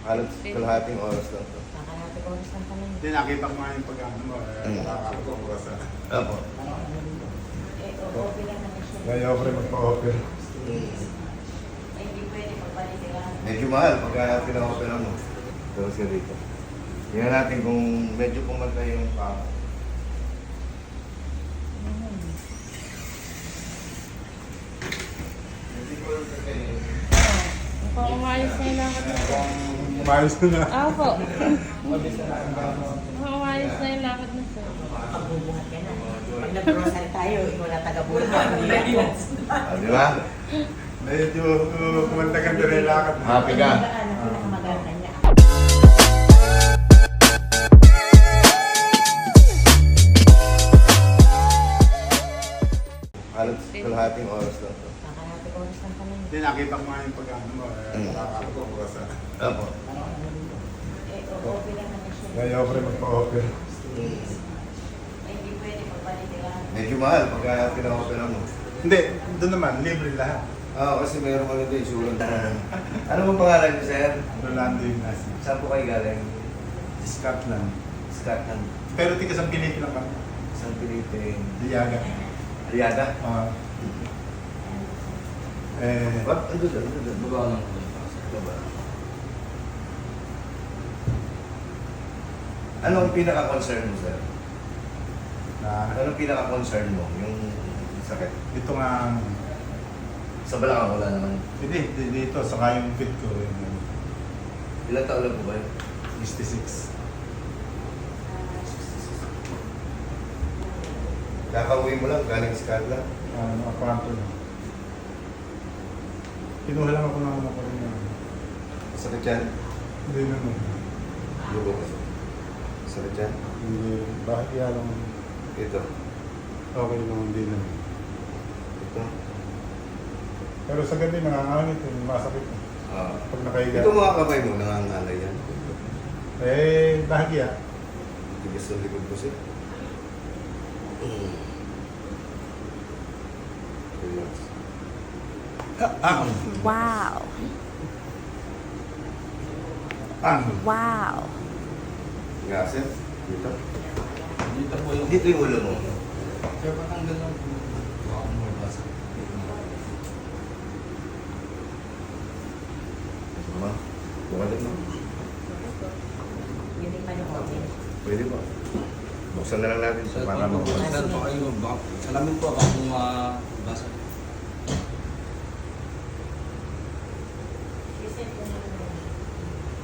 Halos kalahating oras lang to. Kakalating oras lang kami. Hindi, nakita ko nga yung pag-ano mo. Nakakako ko sa... Opo. Okay lang naman siya. Ngayon ko rin magpa-offer. Ay, hindi pwede pagbalik nila. Medyo mahal pagka pinaka-opera mo. Tapos ka dito. Tingnan natin kung medyo pumantay yung paa. Hindi ko lang kasi. Mukhang umayos na yung lakad na. Umayos ko na. Opo. Mukhang umayos na yung lakad na sir. Makakapagbubuhat ka na. Pag nag-grocery tayo, ikaw na taga-buhat. Di ba? Medyo kumanda-ganda rin yung lakad. Happy ka. Ako nakamagana niya. Halos kalahating oras lang to. Kakalating oras lang kami. Hindi, nakita ko nga yung pag-ano mo. Nakakako ko sa... Opo. Okay lang naman siya. Ngayon ko rin magpa-offer. Ay, hindi pwede pagbalik nila. Medyo mahal pagka pinaka-opera mo. Hindi, doon naman, libre lahat. Kasi mayroon ano din insurance. Ano bang pangalan niyo, sir? Rolando yung nasa. Saan po kayo galing? Scotland. Scotland. Pero tiga sa Pilipinas lang. San Felipe. Diyaga. Aliada? What? Ano doon? Ano doon? Baba lang. Baba. Anong pinaka-concern mo, sir? Anong pinaka-concern mo? Yung sakit? Ito nga, Sa balakang wala naman. hindi, dito, saka yung fit ko. Ilang taon lang po ba yun? 66. Kakauwi mo lang, galing Scotland. Akwanto na. Kinuha lang ako ng ano ko rin. Sakit yan? Hindi naman. Lugo ko. Sakit yan? Hindi, bakit kaya lang Ito. okay naman, hindi naman. Ito. Pero sa gabi, nakangangit, masakit. Pag nakahiga. Ito mga kamay mo, nangangalay yan. Bahagya. Tigas ng likod ko siya. Relax. Wow. Wow. Nga, sir. Dito. Dito po yung... Dito yung ulo mo. Sir, patanggal lang po. Baka mo basa. Mama, bukadit mo. Hindi pa yung okay. Pwede ba? Buksan na lang natin Sir, para po, mabasa. sir, baka kayo, salamin po, baka kung mabasa